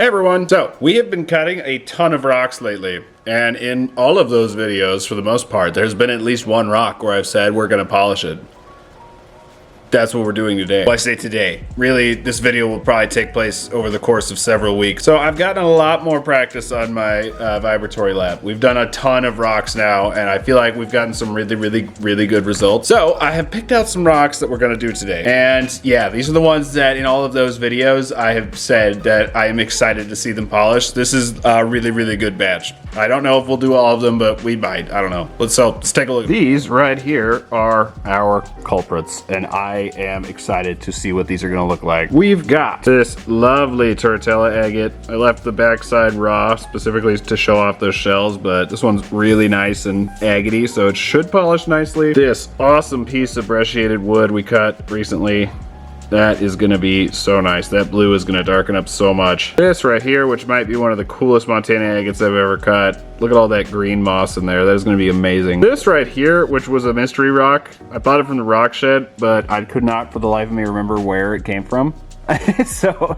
Hey everyone! So, we have been cutting a ton of rocks lately, and in all of those videos, for the most part, there's been at least one rock where I've said we're going to polish it. That's what we're doing today. Well, I say today. Really, this video will probably take place over the course of several weeks. So I've gotten a lot more practice on my Vibratory lab. We've done a ton of rocks now, and I feel like we've gotten some really good results. So I have picked out some rocks that we're gonna do today. And yeah, these are the ones that in all of those videos, I have said that I am excited to see them polished. This is a really good batch. I don't know if we'll do all of them, but we might. I don't know. Let's take a look. These right here are our culprits, and I am excited to see what these are going to look like. We've got this lovely Tortella agate. I left the backside raw specifically to show off those shells, but this one's really nice and agatey, so it should polish nicely. This awesome piece of brecciated wood we cut recently. That is gonna be so nice. That blue is gonna darken up so much. This right here, which might be one of the coolest Montana agates I've ever cut. Look at all that green moss in there. That is gonna be amazing. This right here, which was a mystery rock. I bought it from the rock shed, but I could not for the life of me remember where it came from. So,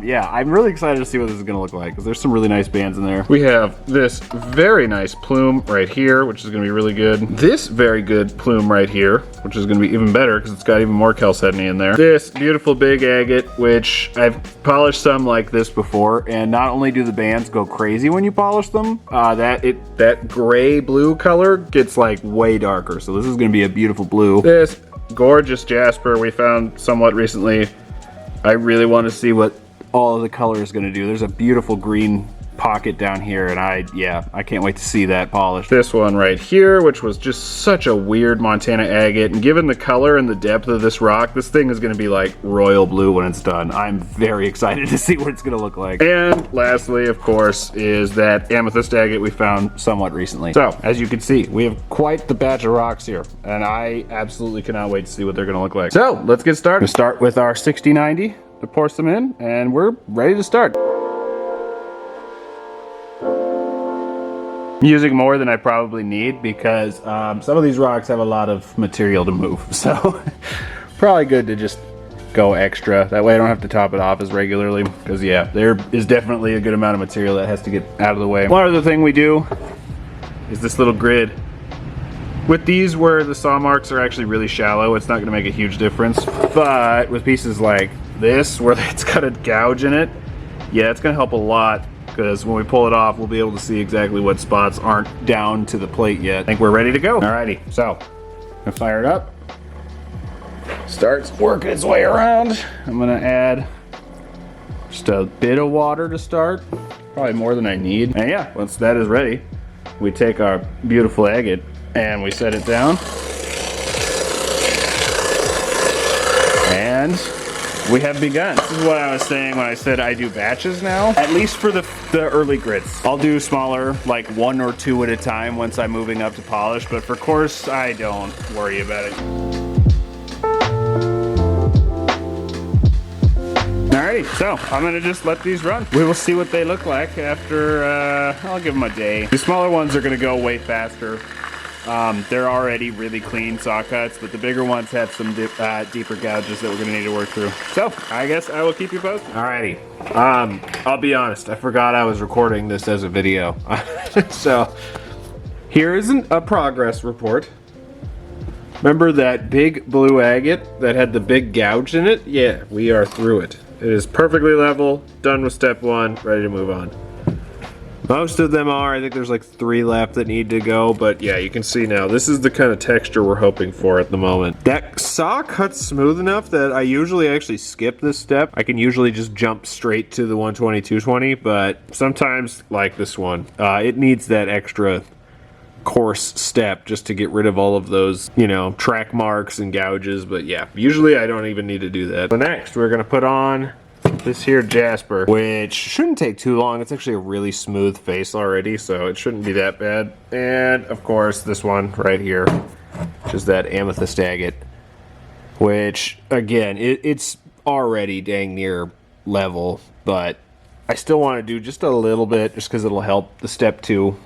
yeah, I'm really excited to see what this is gonna look like because there's some really nice bands in there. We have this very nice plume right here, which is gonna be really good. This very good plume right here, which is gonna be even better because it's got even more chalcedony in there. This beautiful big agate, which I've polished some like this before, and not only do the bands go crazy when you polish them, that gray blue color gets like way darker. So this is gonna be a beautiful blue. This gorgeous Jasper we found somewhat recently. I really want to see what all of the color is going to do. There's a beautiful green pocket down here, and I can't wait to see that polished. This one right here, which was just such a weird Montana agate, and given the color and the depth of this rock, this thing is going to be like royal blue when it's done. I'm very excited to see what it's going to look like. And lastly, of course, is that amethyst agate we found somewhat recently. So, as you can see, we have quite the batch of rocks here, and I absolutely cannot wait to see what they're going to look like. So, let's get started. We'll start with our 6090 to pour some in, and we're ready to start. I'm using more than I probably need because some of these rocks have a lot of material to move. So probably good to just go extra. That way I don't have to top it off as regularly because yeah, there is definitely a good amount of material that has to get out of the way. One other thing we do is this little grid. With these where the saw marks are actually really shallow, it's not gonna make a huge difference. But with pieces like this where it's got a gouge in it, yeah, it's gonna help a lot. Because when we pull it off, we'll be able to see exactly what spots aren't down to the plate yet. I think we're ready to go. Alrighty, so I fire it up. Starts working its way around. I'm gonna add just a bit of water to start. Probably more than I need. And yeah, once that is ready, we take our beautiful agate and we set it down. And we have begun. This is what I was saying when I said I do batches now. At least for the early grits. I'll do smaller, like 1 or 2 at a time once I'm moving up to polish, but for course, I don't worry about it. Alrighty, so I'm gonna just let these run. We will see what they look like after, I'll give them a day. The smaller ones are gonna go way faster. They're already really clean saw cuts, but the bigger ones have some deeper gouges that we're gonna need to work through. So, I guess I will keep you posted. Alrighty, I'll be honest, I forgot I was recording this as a video. So, here is a progress report. Remember that big blue agate that had the big gouge in it? Yeah, we are through it. It is perfectly level, done with step 1, ready to move on. Most of them are. I think there's like 3 left that need to go, but yeah, you can see now. This is the kind of texture we're hoping for at the moment. That saw cuts smooth enough that I usually actually skip this step. I can usually just jump straight to the 120, 220, but sometimes, like this one, it needs that extra coarse step just to get rid of all of those, you know, track marks and gouges, but yeah, usually I don't even need to do that. So next, we're gonna put on this here Jasper, which shouldn't take too long. It's actually a really smooth face already, so it shouldn't be that bad. And of course, this one right here, which is that amethyst agate, which again, it's already dang near level, but I still want to do just a little bit just because it'll help the step 2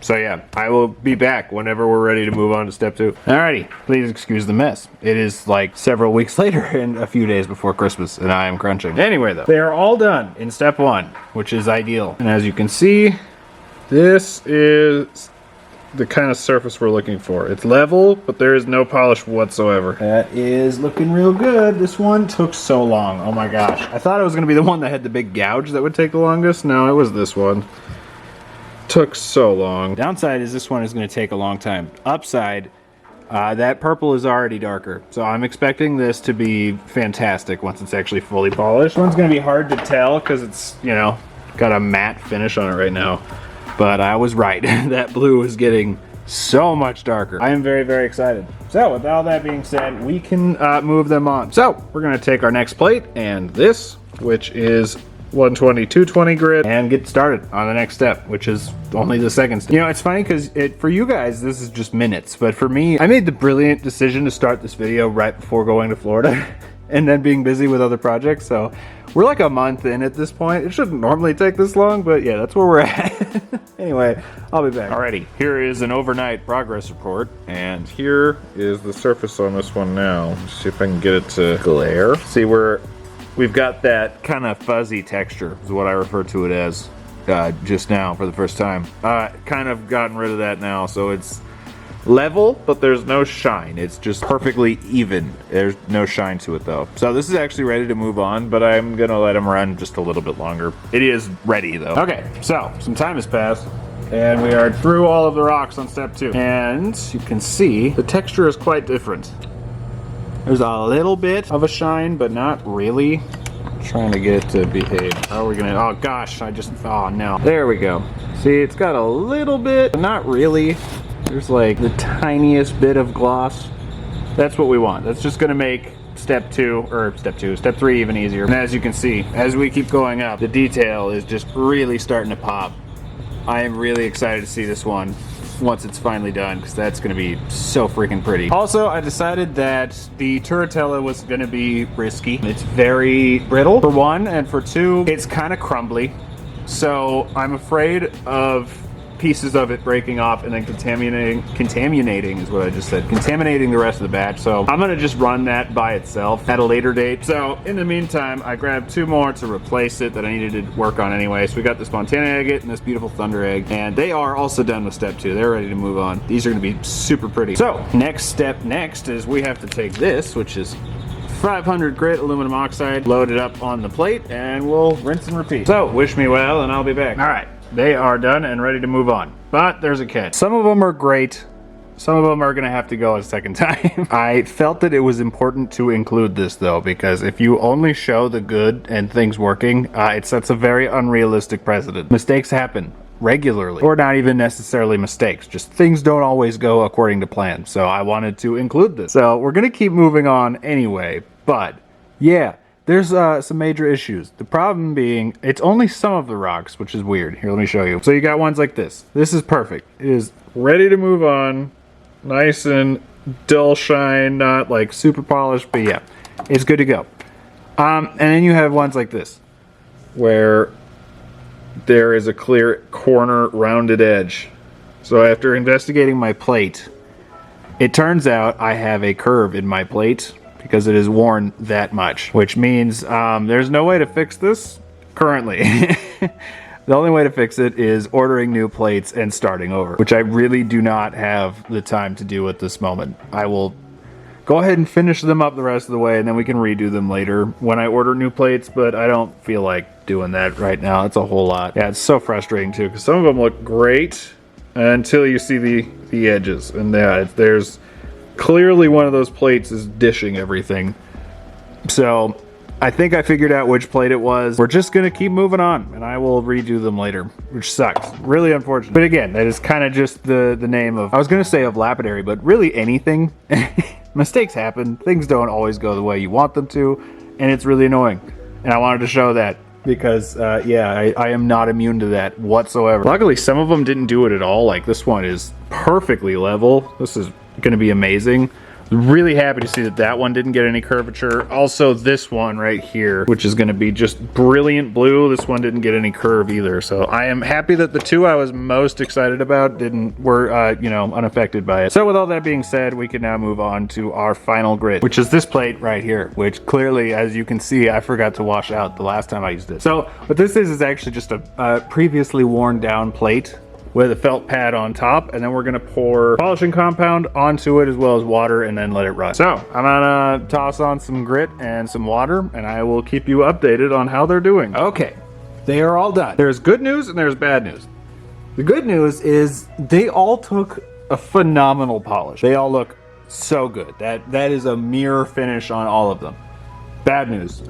So yeah, I will be back whenever we're ready to move on to step 2. Alrighty, please excuse the mess. It is like several weeks later and a few days before Christmas, and I am crunching. Anyway though, they are all done in step 1, which is ideal. And as you can see, this is the kind of surface we're looking for. It's level, but there is no polish whatsoever. That is looking real good. This one took so long. Oh my gosh. I thought it was gonna be the one that had the big gouge that would take the longest. No, it was this one. Took so long. Downside is this one is gonna take a long time. Upside, that purple is already darker. So I'm expecting this to be fantastic once it's actually fully polished. This one's gonna be hard to tell because it's, you know, got a matte finish on it right now. But I was right. That blue is getting so much darker. I am very, very excited. So with all that being said, we can move them on. So we're gonna take our next plate and this, which is 120, 220 grit, and get started on the next step, which is only the second step. You know, it's funny because for you guys, this is just minutes, but for me, I made the brilliant decision to start this video right before going to Florida and then being busy with other projects. So we're like a month in at this point. It shouldn't normally take this long, but yeah, that's where we're at. Anyway, I'll be back. Alrighty, here is an overnight progress report, and here is the surface on this one now. Let's see if I can get it to glare. See where we've got that kind of fuzzy texture is what I refer to it as just now for the first time. Kind of gotten rid of that now, so it's level, but there's no shine. It's just perfectly even. There's no shine to it though. So this is actually ready to move on, but I'm gonna let them run just a little bit longer. It is ready though. Okay, so some time has passed and we are through all of the rocks on step 2. And you can see the texture is quite different. There's a little bit of a shine, but not really. I'm trying to get it to behave. How are we gonna, oh gosh, oh no. There we go. See, it's got a little bit, but not really. There's like the tiniest bit of gloss. That's what we want. That's just gonna make step 3 even easier. And as you can see, as we keep going up, the detail is just really starting to pop. I am really excited to see this one once it's finally done, because that's gonna be so freaking pretty. Also, I decided that the Turritella was gonna be risky. It's very brittle, for one, and for two, it's kind of crumbly. So I'm afraid of pieces of it breaking off and then contaminating is what I just said, contaminating the rest of the batch. So I'm gonna just run that by itself at a later date. So in the meantime, I grabbed 2 more to replace it that I needed to work on anyway. So we got this Montana agate and this beautiful Thunder egg, and they are also done with step 2. They're ready to move on. These are gonna be super pretty. So next step is we have to take this, which is 500 grit aluminum oxide, load it up on the plate, and we'll rinse and repeat. So wish me well, and I'll be back. All right. They are done and ready to move on. But there's a catch. Some of them are great. Some of them are gonna have to go a second time. I felt that it was important to include this though, because if you only show the good and things working, it sets a very unrealistic precedent. Mistakes happen regularly, or not even necessarily mistakes, just things don't always go according to plan. So I wanted to include this. So we're gonna keep moving on anyway, but yeah. There's some major issues. The problem being, it's only some of the rocks, which is weird. Here, let me show you. So you got ones like this. This is perfect. It is ready to move on. Nice and dull shine, not like super polished, but yeah, it's good to go. And then you have ones like this, where there is a clear corner rounded edge. So after investigating my plate, it turns out I have a curve in my plate, because it is worn that much, which means there's no way to fix this currently. The only way to fix it is ordering new plates and starting over, which I really do not have the time to do at this moment. I will go ahead and finish them up the rest of the way, and then we can redo them later when I order new plates, but I don't feel like doing that right now. It's a whole lot. Yeah, it's so frustrating too, because some of them look great until you see the edges, and yeah, there's clearly one of those plates is dishing everything. So I think I figured out which plate it was. We're just gonna keep moving on, and I will redo them later, which sucks. Really unfortunate. But again, that is kind of just the name of, I was gonna say of lapidary, but really anything. Mistakes happen. Things don't always go the way you want them to, and it's really annoying. And I wanted to show that because yeah, I am not immune to that whatsoever. Luckily, some of them didn't do it at all. Like this one is perfectly level. This is gonna be amazing. Really happy to see that that one didn't get any curvature. Also this one right here, which is gonna be just brilliant blue, this one didn't get any curve either. So I am happy that the two I was most excited about were you know, unaffected by it. So with all that being said, we can now move on to our final grit, which is this plate right here, which clearly, as you can see, I forgot to wash out the last time I used it. So what this is actually just a previously worn down plate with a felt pad on top, and then we're gonna pour polishing compound onto it as well as water and then let it run. So I'm gonna toss on some grit and some water, and I will keep you updated on how they're doing. Okay, they are all done. There's good news and there's bad news. The good news is they all took a phenomenal polish. They all look so good. That is a mirror finish on all of them. Bad news.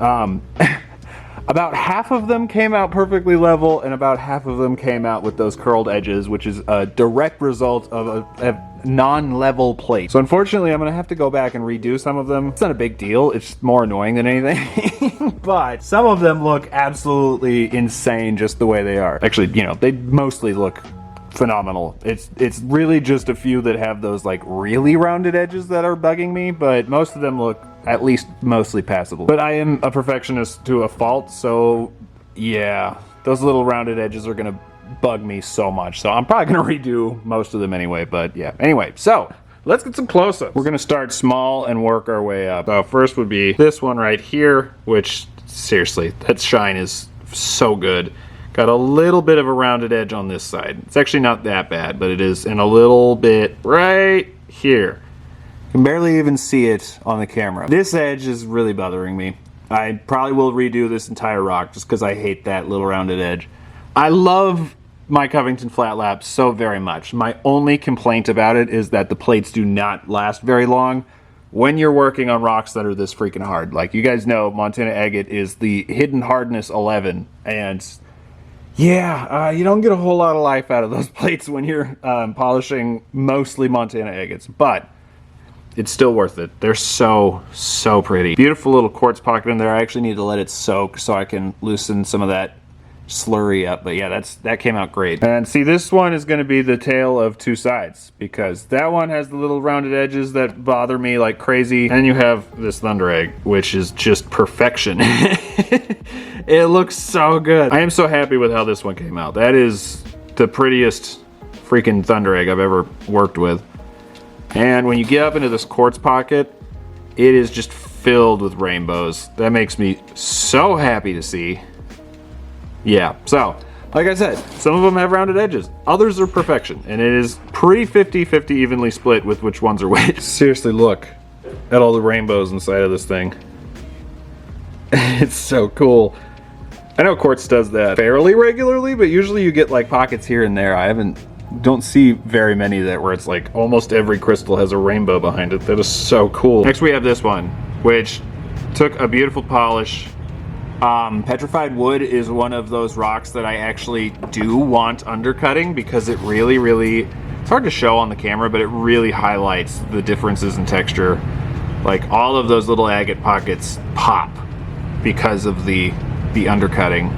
About half of them came out perfectly level, and about half of them came out with those curled edges, which is a direct result of a non-level plate. So unfortunately, I'm gonna have to go back and redo some of them. It's not a big deal, it's more annoying than anything. But some of them look absolutely insane just the way they are. Actually, you know, they mostly look phenomenal. It's really just a few that have those like really rounded edges that are bugging me, but most of them look at least mostly passable. But I am a perfectionist to a fault, so yeah, those little rounded edges are gonna bug me so much. So I'm probably gonna redo most of them anyway, but yeah. Anyway, so let's get some close-ups. We're gonna start small and work our way up. So first would be this one right here, which seriously, that shine is so good. Got a little bit of a rounded edge on this side. It's actually not that bad, but it is in a little bit right here. Can barely even see it on the camera. This edge is really bothering me. I probably will redo this entire rock just because I hate that little rounded edge. I love my Covington flat lap so very much. My only complaint about it is that the plates do not last very long when you're working on rocks that are this freaking hard. Like you guys know, Montana agate is the hidden hardness 11, and yeah, you don't get a whole lot of life out of those plates when you're polishing mostly Montana agates, but it's still worth it. They're so pretty. Beautiful little quartz pocket in there. I actually need to let it soak so I can loosen some of that slurry up, but yeah, that came out great. And see, this one is gonna be the tale of two sides, because that one has the little rounded edges that bother me like crazy, and you have this thunder egg, which is just perfection. It looks so good. I am so happy with how this one came out. That is the prettiest freaking thunder egg I've ever worked with. And when you get up into this quartz pocket, it is just filled with rainbows. That makes me so happy to see. Yeah, so, like I said, some of them have rounded edges. Others are perfection, and it is pretty 50-50 evenly split with which ones are which. Seriously, look at all the rainbows inside of this thing. It's so cool. I know quartz does that fairly regularly, but usually you get like pockets here and there. Don't see very many that where it's like almost every crystal has a rainbow behind it. That is so cool. Next we have this one, which took a beautiful polish. Petrified Wood is one of those rocks that I actually do want undercutting because it really, it's hard to show on the camera, but it really highlights the differences in texture. Like all of those little agate pockets pop because of the undercutting.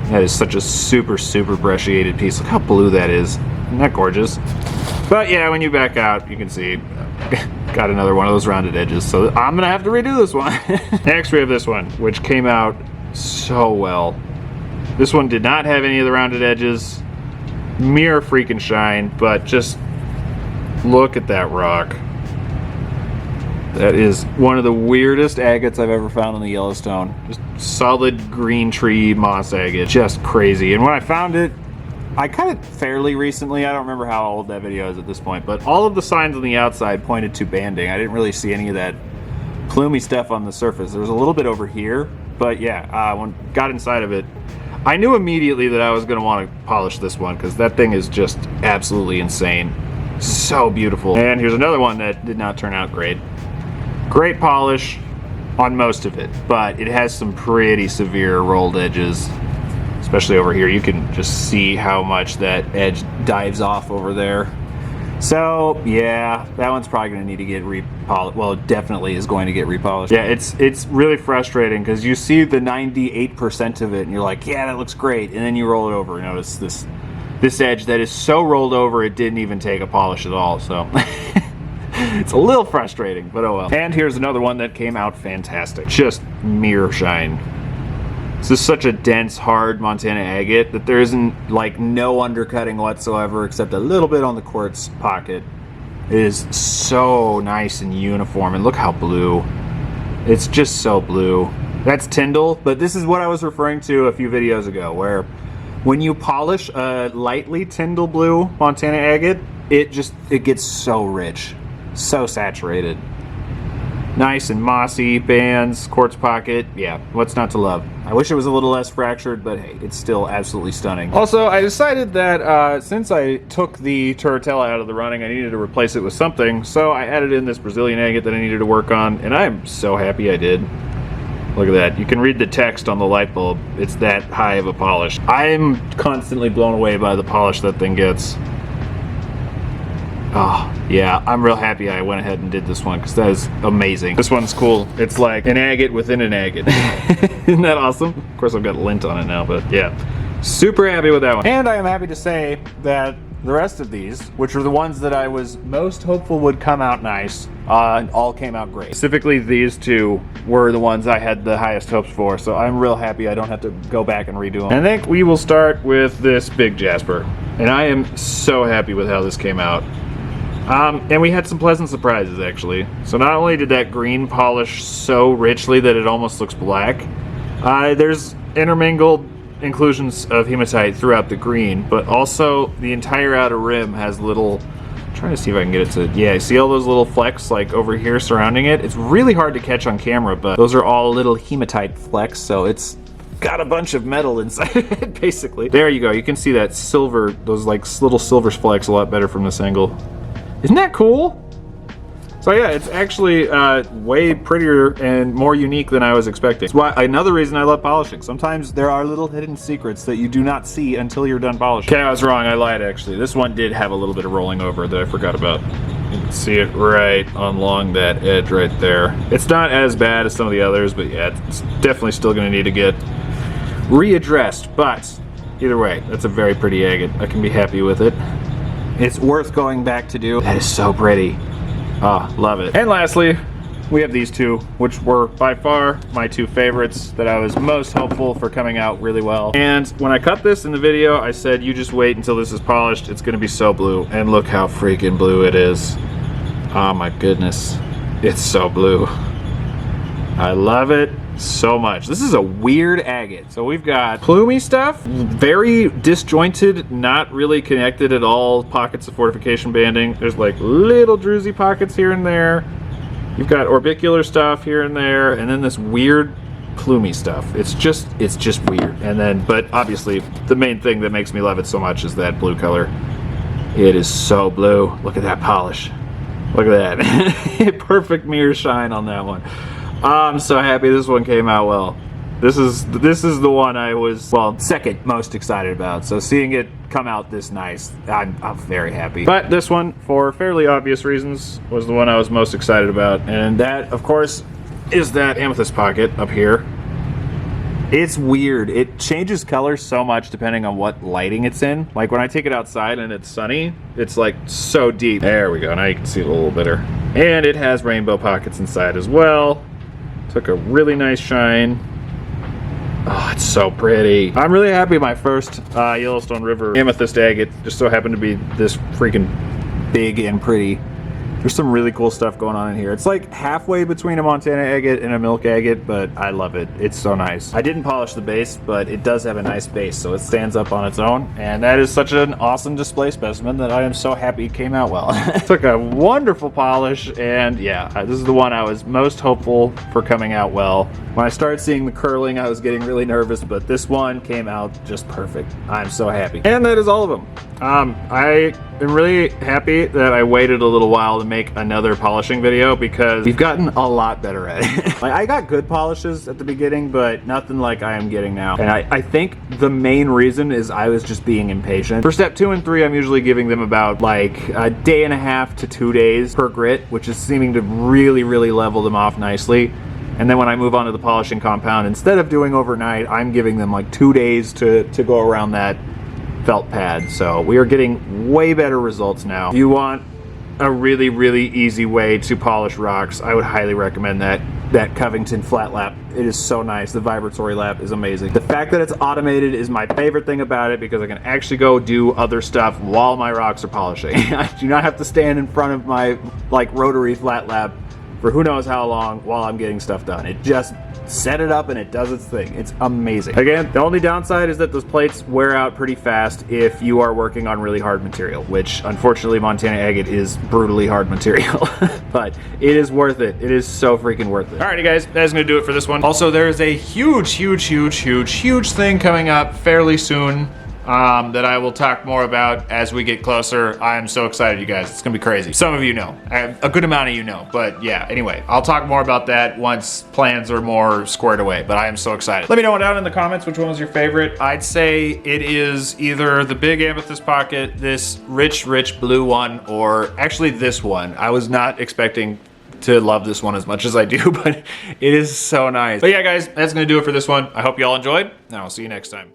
That is such a super brecciated piece. Look how blue that is. Isn't that gorgeous? But yeah, when you back out, you can see got another one of those rounded edges. So I'm gonna have to redo this one. Next we have this one, which came out so well. This one did not have any of the rounded edges. Mirror freaking shine, but just look at that rock. That is one of the weirdest agates I've ever found in the Yellowstone. Just solid green tree moss agate. Just crazy. And when I found it, I caught it fairly recently. I don't remember how old that video is at this point, but all of the signs on the outside pointed to banding. I didn't really see any of that plumy stuff on the surface. There was a little bit over here, but yeah, when I got inside of it, I knew immediately that I was gonna want to polish this one because that thing is just absolutely insane. So beautiful. And here's another one that did not turn out great. Great polish on most of it, but it has some pretty severe rolled edges, especially over here. You can just see how much that edge dives off over there. So yeah, that one's probably going to need to get repolished. Well, it definitely is going to get repolished. Yeah, it's really frustrating because you see the 98% of it and you're like, yeah, that looks great, and then you roll it over and notice this edge that is so rolled over it didn't even take a polish at all. So It's a little frustrating, but oh well. And here's another one that came out fantastic. Just mirror shine. This is such a dense, hard Montana agate that there isn't like no undercutting whatsoever except a little bit on the quartz pocket. It is so nice and uniform, and look how blue. It's just so blue. That's Tyndall, but this is what I was referring to a few videos ago, where when you polish a lightly Tyndall blue Montana agate, it gets so rich, so saturated. Nice and mossy bands, quartz pocket. Yeah, what's not to love? I wish it was a little less fractured, but hey, it's still absolutely stunning. Also, I decided that since I took the Turritella out of the running, I needed to replace it with something, so I added in this Brazilian agate that I needed to work on, and I'm so happy I did. Look at that. You can read the text on the light bulb. It's that high of a polish. I'm constantly blown away by the polish that thing gets. Oh, yeah, I'm real happy I went ahead and did this one because that is amazing. This one's cool. It's like an agate within an agate. Isn't that awesome? Of course, I've got lint on it now, but yeah. Super happy with that one. And I am happy to say that the rest of these, which are the ones that I was most hopeful would come out nice, all came out great. Specifically, these two were the ones I had the highest hopes for, so I'm real happy I don't have to go back and redo them. And I think we will start with this big Jasper. And I am so happy with how this came out. And we had some pleasant surprises, actually. So not only did that green polish so richly that it almost looks black, there's intermingled inclusions of hematite throughout the green, but also the entire outer rim has little, I'm trying to see if I can get it to, yeah, see all those little flecks like over here surrounding it? It's really hard to catch on camera, but those are all little hematite flecks, so it's got a bunch of metal inside it, basically. There you go, you can see that silver, those like little silver flecks a lot better from this angle. Isn't that cool? So yeah, it's actually way prettier and more unique than I was expecting. It's why another reason I love polishing. Sometimes there are little hidden secrets that you do not see until you're done polishing. Okay, I was wrong, I lied actually. This one did have a little bit of rolling over that I forgot about. You can see it right along that edge right there. It's not as bad as some of the others, but yeah, it's definitely still gonna need to get readdressed, but either way, that's a very pretty agate. I can be happy with it. It's worth going back to do. That is so pretty. Ah, love it. And lastly, we have these two, which were by far my two favorites that I was most hopeful for coming out really well. And when I cut this in the video, I said, you just wait until this is polished. It's gonna be so blue. And look how freaking blue it is. Oh my goodness. It's so blue. I love it so much. This is a weird agate. So we've got plumy stuff, very disjointed, not really connected at all, pockets of fortification banding. There's like little druzy pockets here and there. You've got orbicular stuff here and there, and then this weird plumy stuff. It's just weird. And then, but obviously the main thing that makes me love it so much is that blue color. It is so blue. Look at that polish. Look at that. Perfect mirror shine on that one. I'm so happy this one came out well. This is the one I was, well, second most excited about. So seeing it come out this nice, I'm very happy. But this one, for fairly obvious reasons, was the one I was most excited about. And that, of course, is that amethyst pocket up here. It's weird. It changes color so much depending on what lighting it's in. Like when I take it outside and it's sunny, it's like so deep. There we go. Now you can see it a little better. And it has rainbow pockets inside as well. Took a really nice shine. Oh, it's so pretty. I'm really happy my first Yellowstone River amethyst agate just so happened to be this freaking big and pretty. There's some really cool stuff going on in here. It's like halfway between a Montana agate and a milk agate, but I love it. It's so nice. I didn't polish the base, but it does have a nice base, so it stands up on its own. And that is such an awesome display specimen that I am so happy it came out well. It took a wonderful polish, and yeah, this is the one I was most hopeful for coming out well. When I started seeing the curling, I was getting really nervous, but this one came out just perfect. I'm so happy. And that is all of them. I am really happy that I waited a little while to make another polishing video because we've gotten a lot better at it. Like, I got good polishes at the beginning, but nothing like I am getting now. And I think the main reason is I was just being impatient. For step 2 and 3, I'm usually giving them about like a day and a half to 2 days per grit, which is seeming to really level them off nicely. And then when I move on to the polishing compound, instead of doing overnight, I'm giving them like 2 days to go around that felt pad. So we are getting way better results now. If you want a really, really easy way to polish rocks. I would highly recommend that Covington flat lap. It is so nice. The vibratory lap is amazing. The fact that it's automated is my favorite thing about it because I can actually go do other stuff while my rocks are polishing. I do not have to stand in front of my like rotary flat lap for who knows how long while I'm getting stuff done. It just set it up and it does its thing. It's amazing. Again, the only downside is that those plates wear out pretty fast if you are working on really hard material, which unfortunately Montana agate is brutally hard material. But it is worth it. It is so freaking worth it. Alrighty guys, that's gonna do it for this one. Also, there's a huge thing coming up fairly soon. That I will talk more about as we get closer. I am so excited, you guys. It's gonna be crazy. Some of you know. A good amount of you know. But yeah, anyway, I'll talk more about that once plans are more squared away. But I am so excited. Let me know down in the comments which one was your favorite. I'd say it is either the big amethyst pocket, this rich blue one, or actually this one. I was not expecting to love this one as much as I do, but it is so nice. But yeah, guys, that's gonna do it for this one. I hope you all enjoyed, and I'll see you next time.